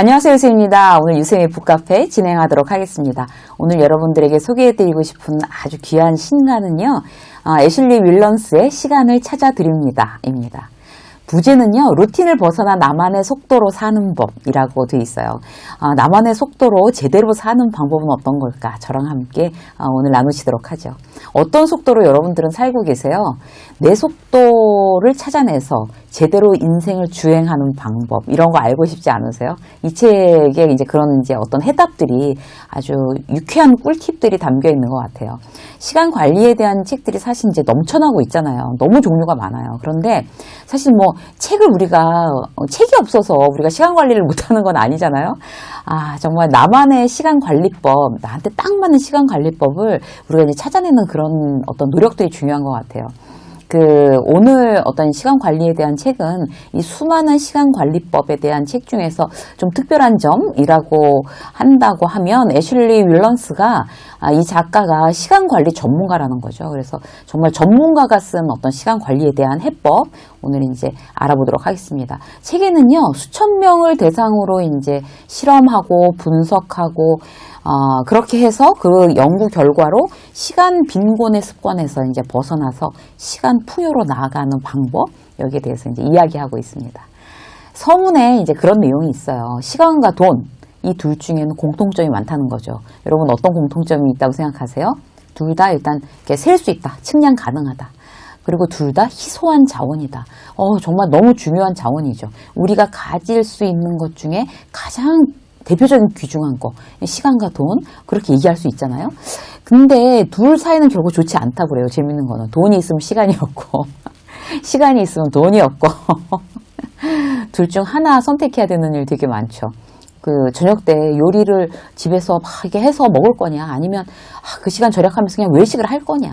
안녕하세요, 유쌤입니다. 오늘 유쌤의 북카페 진행하도록 하겠습니다. 오늘 여러분들에게 소개해드리고 싶은 아주 귀한 신간은요, 애슐리 윌런스의 시간을 찾아드립니다. 입니다. 부제는요, 루틴을 벗어나 나만의 속도로 사는 법이라고 되어 있어요. 나만의 속도로 제대로 사는 방법은 어떤 걸까? 저랑 함께 오늘 나누시도록 하죠. 어떤 속도로 여러분들은 살고 계세요? 내 속도를 찾아내서 제대로 인생을 주행하는 방법, 이런 거 알고 싶지 않으세요? 이 책에 이제 그런 이제 어떤 해답들이 아주 유쾌한 꿀팁들이 담겨 있는 것 같아요. 시간 관리에 대한 책들이 사실 이제 넘쳐나고 있잖아요. 너무 종류가 많아요. 그런데 사실 뭐 책이 없어서 우리가 시간 관리를 못하는 건 아니잖아요. 정말 나만의 시간 관리법, 나한테 딱 맞는 시간 관리법을 우리가 이제 찾아내는 그런 어떤 노력들이 중요한 것 같아요. 오늘 어떤 시간 관리에 대한 책은 이 수많은 시간 관리법에 대한 책 중에서 좀 특별한 점이라고 한다고 하면 애슐리 윌런스가 이 작가가 시간 관리 전문가라는 거죠. 그래서 정말 전문가가 쓴 어떤 시간 관리에 대한 해법 오늘 이제 알아보도록 하겠습니다. 책에는요, 수천 명을 대상으로 이제 실험하고 분석하고 그렇게 해서 그 연구 결과로 시간 빈곤의 습관에서 이제 벗어나서 시간 풍요로 나아가는 방법, 여기에 대해서 이제 이야기하고 있습니다. 서문에 이제 그런 내용이 있어요. 시간과 돈, 이 둘 중에는 공통점이 많다는 거죠. 여러분 어떤 공통점이 있다고 생각하세요? 둘 다 일단 셀 수 있다, 측량 가능하다. 그리고 둘 다 희소한 자원이다. 정말 너무 중요한 자원이죠. 우리가 가질 수 있는 것 중에 가장 대표적인 귀중한 거, 시간과 돈, 그렇게 얘기할 수 있잖아요. 근데 둘 사이는 결국 좋지 않다고 그래요. 재밌는 거는. 돈이 있으면 시간이 없고, 시간이 있으면 돈이 없고, 둘 중 하나 선택해야 되는 일 되게 많죠. 저녁 때 요리를 집에서 막 이렇게 해서 먹을 거냐, 아니면 그 시간 절약하면서 그냥 외식을 할 거냐,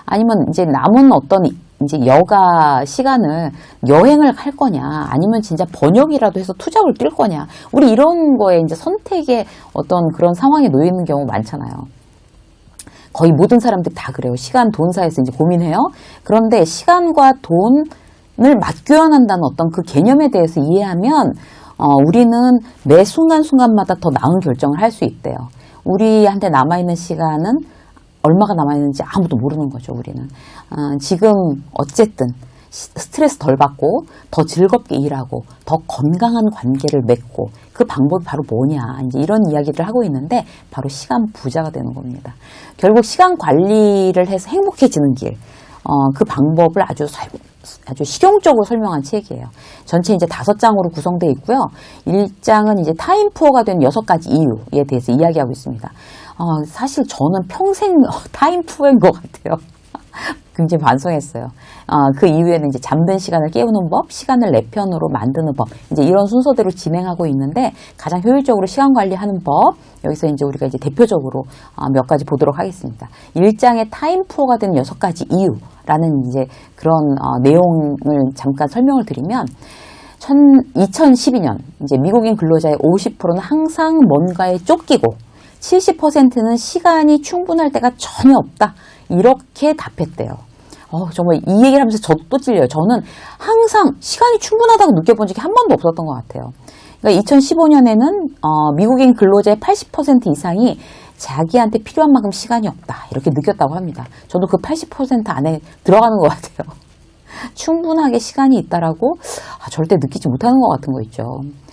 아니면 이제 남은 어떤 이제 여가 시간을 여행을 할 거냐, 아니면 진짜 번역이라도 해서 투잡을 뛸 거냐. 우리 이런 거에 이제 선택의 어떤 그런 상황에 놓여 있는 경우 많잖아요. 거의 모든 사람들이 다 그래요. 시간, 돈 사이에서 이제 고민해요. 그런데 시간과 돈을 맞교환한다는 어떤 그 개념에 대해서 이해하면 우리는 매 순간순간마다 더 나은 결정을 할 수 있대요. 우리한테 남아있는 시간은 얼마가 남아있는지 아무도 모르는 거죠, 우리는. 지금 어쨌든 스트레스 덜 받고 더 즐겁게 일하고 더 건강한 관계를 맺고 그 방법이 바로 뭐냐, 이제 이런 이야기를 하고 있는데 바로 시간 부자가 되는 겁니다. 결국 시간 관리를 해서 행복해지는 길, 그 방법을 아주 실용적으로 설명한 책이에요. 전체 이제 5장으로 구성되어 있고요. 1장은 이제 타임푸어가 된 6가지 이유에 대해서 이야기하고 있습니다. 사실 저는 평생 타임푸어인 것 같아요. 굉장히 반성했어요. 그 이후에는 이제 잠든 시간을 깨우는 법, 시간을 내 편으로 만드는 법, 이제 이런 순서대로 진행하고 있는데 가장 효율적으로 시간 관리하는 법, 여기서 이제 우리가 이제 대표적으로 몇 가지 보도록 하겠습니다. 1장의 타임푸어가 된 6가지 이유라는 이제 그런 내용을 잠깐 설명을 드리면 2012년 이제 미국인 근로자의 50%는 항상 뭔가에 쫓기고 70%는 시간이 충분할 때가 전혀 없다. 이렇게 답했대요. 정말 이 얘기를 하면서 저도 또 찔려요. 저는 항상 시간이 충분하다고 느껴본 적이 한 번도 없었던 것 같아요. 그러니까 2015년에는 미국인 근로자의 80% 이상이 자기한테 필요한 만큼 시간이 없다. 이렇게 느꼈다고 합니다. 저도 그 80% 안에 들어가는 것 같아요. 충분하게 시간이 있다라고 절대 느끼지 못하는 것 같은 거 있죠.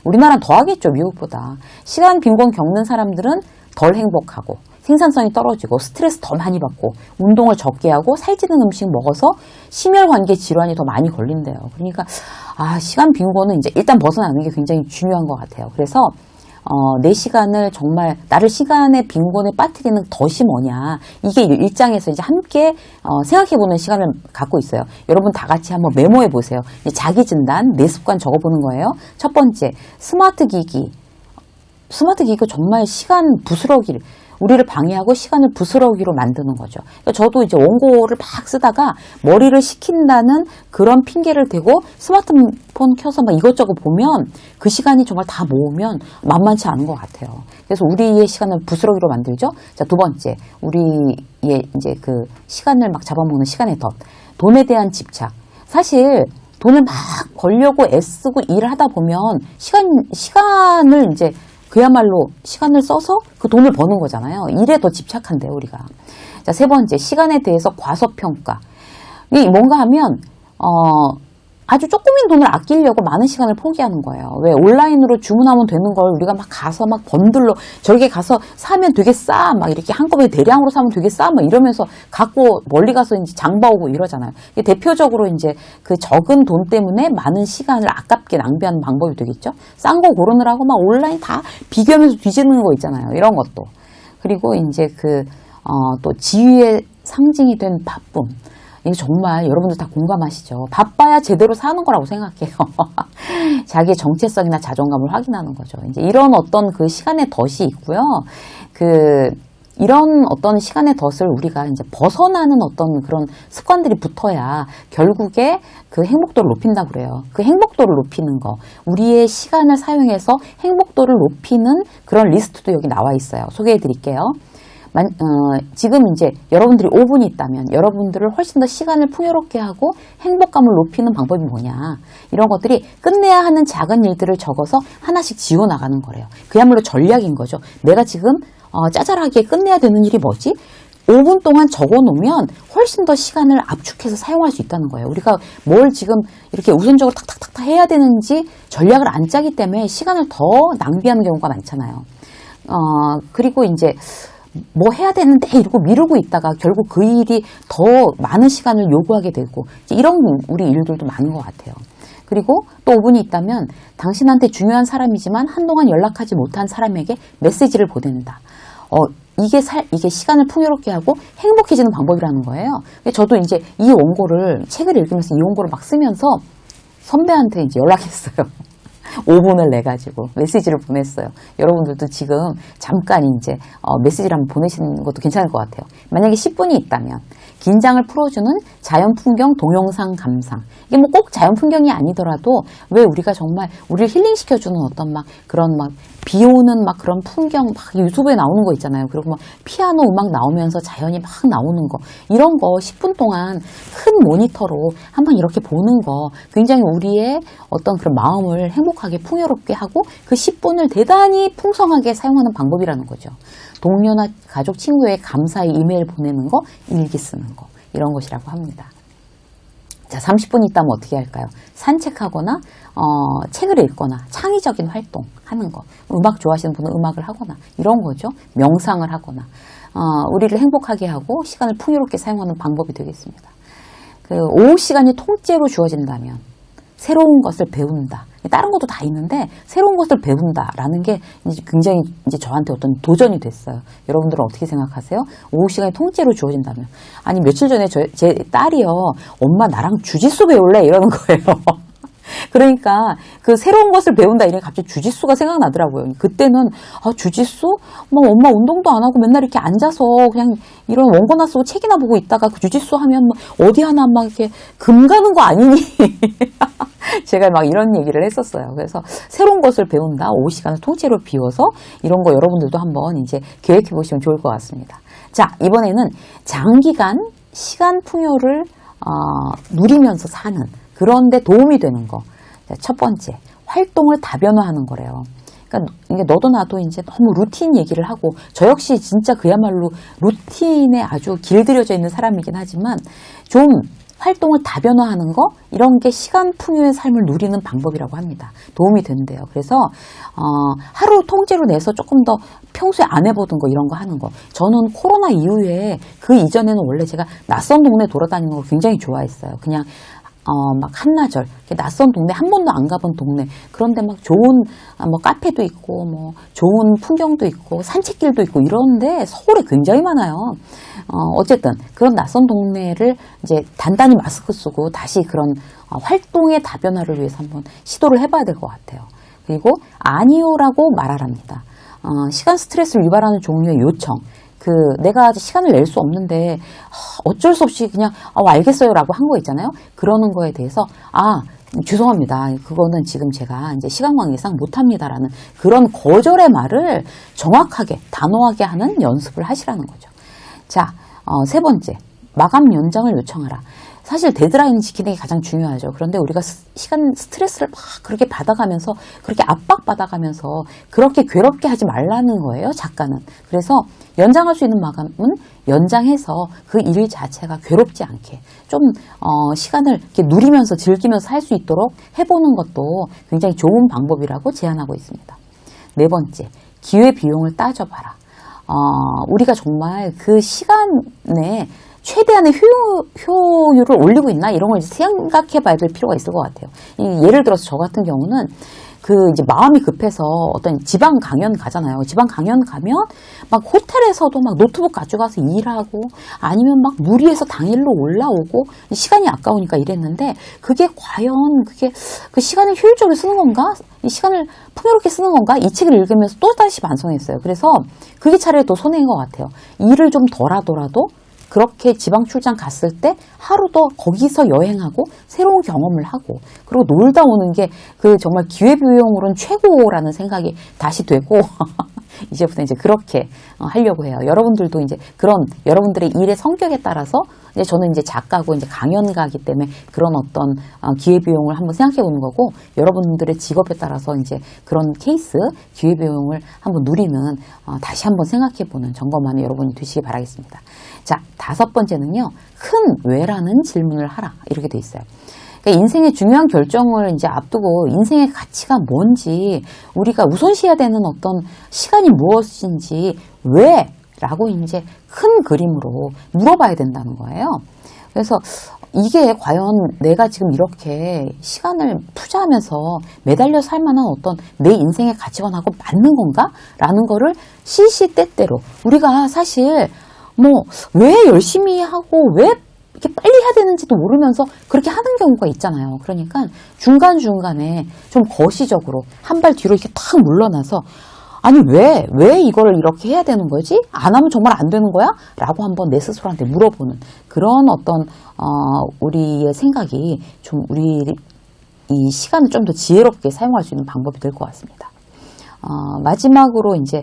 우리나라는 더 하겠죠, 미국보다. 시간 빈곤 겪는 사람들은 덜 행복하고 생산성이 떨어지고 스트레스 더 많이 받고 운동을 적게 하고 살찌는 음식 먹어서 심혈관계 질환이 더 많이 걸린대요. 그러니까 시간 빈곤은 이제 일단 벗어나는 게 굉장히 중요한 것 같아요. 그래서 내 시간을 정말 나를 시간의 빈곤에 빠뜨리는 덫이 뭐냐, 이게 1장에서 이제 함께 생각해보는 시간을 갖고 있어요. 여러분 다 같이 한번 메모해 보세요. 자기 진단, 내 습관 적어보는 거예요. 첫 번째, 스마트 기기가 정말 시간 부스러기를, 우리를 방해하고 시간을 부스러기로 만드는 거죠. 그러니까 저도 이제 원고를 막 쓰다가 머리를 식힌다는 그런 핑계를 대고 스마트폰 켜서 막 이것저것 보면 그 시간이 정말 다 모으면 만만치 않은 것 같아요. 그래서 우리의 시간을 부스러기로 만들죠. 자, 두 번째, 우리의 이제 그 시간을 막 잡아먹는 시간의 덫, 돈에 대한 집착. 사실 돈을 막 벌려고 애쓰고 일을 하다 보면 시간을 이제 그야말로 시간을 써서 그 돈을 버는 거잖아요. 일에 더 집착한대요, 우리가. 자, 세 번째, 시간에 대해서 과소평가. 이 뭔가 하면, 아주 조금인 돈을 아끼려고 많은 시간을 포기하는 거예요. 왜? 온라인으로 주문하면 되는 걸 우리가 막 가서 막 번들로 저기 가서 사면 되게 싸. 막 이렇게 한꺼번에 대량으로 사면 되게 싸. 막 이러면서 갖고 멀리 가서 이제 장 봐오고 이러잖아요. 대표적으로 이제 그 적은 돈 때문에 많은 시간을 아깝게 낭비하는 방법이 되겠죠. 싼 거 고르느라고 막 온라인 다 비교하면서 뒤지는 거 있잖아요. 이런 것도. 그리고 이제 또 지위의 상징이 된 바쁨. 이거 정말 여러분들 다 공감하시죠? 바빠야 제대로 사는 거라고 생각해요. 자기의 정체성이나 자존감을 확인하는 거죠. 이제 이런 어떤 그 시간의 덫이 있고요. 이런 어떤 시간의 덫을 우리가 이제 벗어나는 어떤 그런 습관들이 붙어야 결국에 그 행복도를 높인다고 그래요. 그 행복도를 높이는 거. 우리의 시간을 사용해서 행복도를 높이는 그런 리스트도 여기 나와 있어요. 소개해 드릴게요. 지금 이제 여러분들이 5분이 있다면 여러분들을 훨씬 더 시간을 풍요롭게 하고 행복감을 높이는 방법이 뭐냐. 이런 것들이 끝내야 하는 작은 일들을 적어서 하나씩 지워나가는 거래요. 그야말로 전략인 거죠. 내가 지금 짜잘하게 끝내야 되는 일이 뭐지? 5분 동안 적어놓으면 훨씬 더 시간을 압축해서 사용할 수 있다는 거예요. 우리가 뭘 지금 이렇게 우선적으로 탁탁탁탁 해야 되는지 전략을 안 짜기 때문에 시간을 더 낭비하는 경우가 많잖아요. 그리고 이제 뭐 해야 되는데 이러고 미루고 있다가 결국 그 일이 더 많은 시간을 요구하게 되고 이런 우리 일들도 많은 것 같아요. 그리고 또 5분이 있다면 당신한테 중요한 사람이지만 한동안 연락하지 못한 사람에게 메시지를 보낸다. 이게 시간을 풍요롭게 하고 행복해지는 방법이라는 거예요. 저도 이제 이 원고를 책을 읽으면서 이 원고를 막 쓰면서 선배한테 이제 연락했어요. 5분을 내가지고 메시지를 보냈어요. 여러분들도 지금 잠깐 이제 메시지를 한번 보내시는 것도 괜찮을 것 같아요. 만약에 10분이 있다면 긴장을 풀어주는 자연 풍경 동영상 감상. 이게 뭐 꼭 자연 풍경이 아니더라도 왜 우리가 정말 우리를 힐링시켜주는 어떤 막 그런 막 비 오는 막 그런 풍경 막 유튜브에 나오는 거 있잖아요. 그리고 막 피아노 음악 나오면서 자연이 막 나오는 거. 이런 거 10분 동안 큰 모니터로 한번 이렇게 보는 거 굉장히 우리의 어떤 그런 마음을 행복하게 풍요롭게 하고 그 10분을 대단히 풍성하게 사용하는 방법이라는 거죠. 동료나 가족, 친구에게 감사의 이메일 보내는 거, 일기 쓰는 거. 이런 것이라고 합니다. 자, 30분 있다면 어떻게 할까요? 산책하거나 책을 읽거나 창의적인 활동하는 거. 음악 좋아하시는 분은 음악을 하거나 이런 거죠. 명상을 하거나 우리를 행복하게 하고 시간을 풍요롭게 사용하는 방법이 되겠습니다. 오후 시간이 통째로 주어진다면 새로운 것을 배운다. 다른 것도 다 있는데 새로운 것을 배운다라는 게 이제 굉장히 이제 저한테 어떤 도전이 됐어요. 여러분들은 어떻게 생각하세요? 오후 시간이 통째로 주어진다면. 아니 며칠 전에 제 딸이요. 엄마 나랑 주짓수 배울래? 이러는 거예요. 그러니까 그 새로운 것을 배운다 이래 갑자기 주짓수가 생각나더라고요. 그때는 주짓수? 뭐 엄마 운동도 안 하고 맨날 이렇게 앉아서 그냥 이런 원고나 쓰고 책이나 보고 있다가 그 주짓수 하면 뭐 어디 하나 막 이렇게 금 가는 거 아니니? 제가 막 이런 얘기를 했었어요. 그래서 새로운 것을 배운다. 오후 시간을 통째로 비워서 이런 거 여러분들도 한번 이제 계획해 보시면 좋을 것 같습니다. 자, 이번에는 장기간 시간 풍요를 누리면서 사는 그런데 도움이 되는 거. 자, 첫 번째, 활동을 다변화하는 거래요. 그러니까 이게 너도 나도 이제 너무 루틴 얘기를 하고 저 역시 진짜 그야말로 루틴에 아주 길들여져 있는 사람이긴 하지만 좀 활동을 다변화하는 거 이런 게 시간 풍요의 삶을 누리는 방법이라고 합니다. 도움이 된대요. 그래서 하루 통째로 내서 조금 더 평소에 안 해보던 거 이런 거 하는 거. 저는 코로나 이후에 그 이전에는 원래 제가 낯선 동네 돌아다니는 걸 굉장히 좋아했어요. 그냥 막 한나절 낯선 동네 한 번도 안 가본 동네 그런데 막 좋은 뭐 카페도 있고 뭐 좋은 풍경도 있고 산책길도 있고 이런데 서울에 굉장히 많아요. 어쨌든 그런 낯선 동네를 이제 단단히 마스크 쓰고 다시 그런 활동의 다변화를 위해서 한번 시도를 해봐야 될 것 같아요. 그리고 아니요라고 말하랍니다. 시간 스트레스를 유발하는 종류의 요청. 내가 시간을 낼 수 없는데 어쩔 수 없이 그냥 알겠어요 라고 한 거 있잖아요. 그러는 거에 대해서 죄송합니다. 그거는 지금 제가 이제 시간 관계상 못합니다라는 그런 거절의 말을 정확하게 단호하게 하는 연습을 하시라는 거죠. 자, 세 번째, 마감 연장을 요청하라. 사실 데드라인 지키는 게 가장 중요하죠. 그런데 우리가 시간 스트레스를 막 그렇게 받아가면서 그렇게 압박받아가면서 그렇게 괴롭게 하지 말라는 거예요. 작가는. 그래서 연장할 수 있는 마감은 연장해서 그 일 자체가 괴롭지 않게 좀 시간을 이렇게 누리면서 즐기면서 할 수 있도록 해보는 것도 굉장히 좋은 방법이라고 제안하고 있습니다. 네 번째, 기회비용을 따져봐라. 우리가 정말 그 시간에 최대한의 효율을 올리고 있나 이런 걸 생각해 봐야 될 필요가 있을 것 같아요. 예를 들어서 저 같은 경우는 이제 마음이 급해서 어떤 지방 강연 가잖아요. 지방 강연 가면 막 호텔에서도 막 노트북 가져가서 일하고 아니면 막 무리해서 당일로 올라오고 시간이 아까우니까 이랬는데 그게 과연 그 시간을 효율적으로 쓰는 건가? 이 시간을 풍요롭게 쓰는 건가? 이 책을 읽으면서 또다시 반성했어요. 그래서 그게 차라리 더 손해인 것 같아요. 일을 좀 덜 하더라도 그렇게 지방 출장 갔을 때 하루 더 거기서 여행하고 새로운 경험을 하고 그리고 놀다 오는 게 정말 기회비용으로는 최고라는 생각이 다시 되고 이제부터 이제 그렇게 하려고 해요. 여러분들도 이제 그런 여러분들의 일의 성격에 따라서 이제 저는 이제 작가고 이제 강연가기 때문에 그런 어떤 기회비용을 한번 생각해 보는 거고 여러분들의 직업에 따라서 이제 그런 케이스 기회비용을 한번 누리는 다시 한번 생각해 보는 점검하는 여러분이 되시기 바라겠습니다. 자, 5번째는요. 큰 왜라는 질문을 하라. 이렇게 돼 있어요. 그러니까 인생의 중요한 결정을 이제 앞두고 인생의 가치가 뭔지 우리가 우선시해야 되는 어떤 시간이 무엇인지 왜? 라고 이제 큰 그림으로 물어봐야 된다는 거예요. 그래서 이게 과연 내가 지금 이렇게 시간을 투자하면서 매달려 살 만한 어떤 내 인생의 가치관하고 맞는 건가? 라는 거를 시시때때로 우리가 사실 왜 열심히 하고 왜 이렇게 빨리 해야 되는지도 모르면서 그렇게 하는 경우가 있잖아요. 그러니까 중간중간에 좀 거시적으로 한 발 뒤로 이렇게 탁 물러나서 아니 왜 이거를 이렇게 해야 되는 거지? 안 하면 정말 안 되는 거야? 라고 한번 내 스스로한테 물어보는 그런 어떤 우리의 생각이 좀 우리 이 시간을 좀 더 지혜롭게 사용할 수 있는 방법이 될 것 같습니다. 마지막으로 이제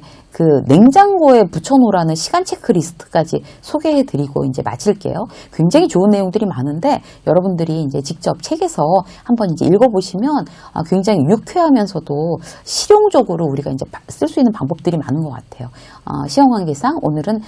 냉장고에 붙여놓으라는 시간 체크리스트까지 소개해드리고 이제 마칠게요. 굉장히 좋은 내용들이 많은데 여러분들이 이제 직접 책에서 한번 이제 읽어보시면 굉장히 유쾌하면서도 실용적으로 우리가 이제 쓸 수 있는 방법들이 많은 것 같아요. 시험 관계상 오늘은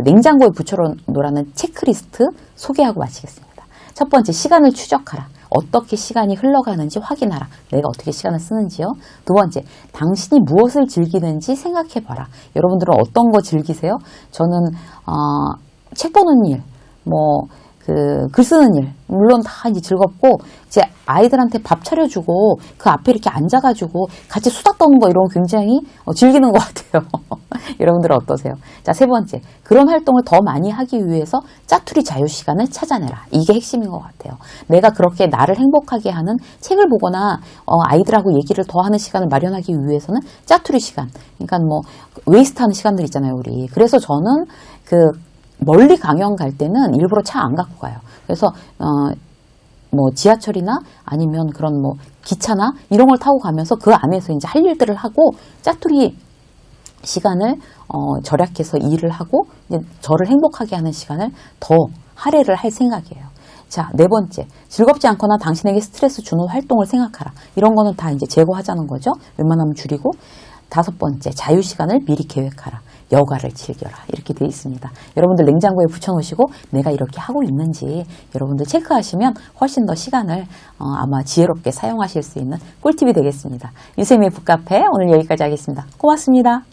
냉장고에 붙여놓으라는 체크리스트 소개하고 마치겠습니다. 첫 번째, 시간을 추적하라. 어떻게 시간이 흘러가는지 확인하라. 내가 어떻게 시간을 쓰는지요. 두 번째, 당신이 무엇을 즐기는지 생각해봐라. 여러분들은 어떤 거 즐기세요? 저는 책 보는 일, 글 쓰는 일, 물론 다 이제 즐겁고, 이제 아이들한테 밥 차려주고, 그 앞에 이렇게 앉아가지고, 같이 수다 떠는 거 이런 거 굉장히 즐기는 것 같아요. 여러분들은 어떠세요? 자, 세 번째, 그런 활동을 더 많이 하기 위해서 짜투리 자유시간을 찾아내라. 이게 핵심인 것 같아요. 내가 그렇게 나를 행복하게 하는 책을 보거나, 아이들하고 얘기를 더 하는 시간을 마련하기 위해서는 짜투리 시간, 그러니까 웨이스트 하는 시간들 있잖아요, 우리. 그래서 저는 멀리 강연 갈 때는 일부러 차 안 갖고 가요. 그래서 지하철이나 아니면 그런 기차나 이런 걸 타고 가면서 그 안에서 이제 할 일들을 하고 짜투리 시간을 절약해서 일을 하고 이제 저를 행복하게 하는 시간을 더 할애를 할 생각이에요. 자, 네 번째, 즐겁지 않거나 당신에게 스트레스 주는 활동을 생각하라. 이런 거는 다 이제 제거하자는 거죠. 웬만하면 줄이고. 다섯 번째, 자유시간을 미리 계획하라. 여가를 즐겨라. 이렇게 되어 있습니다. 여러분들 냉장고에 붙여놓으시고 내가 이렇게 하고 있는지 여러분들 체크하시면 훨씬 더 시간을 아마 지혜롭게 사용하실 수 있는 꿀팁이 되겠습니다. 유세미의 북카페 오늘 여기까지 하겠습니다. 고맙습니다.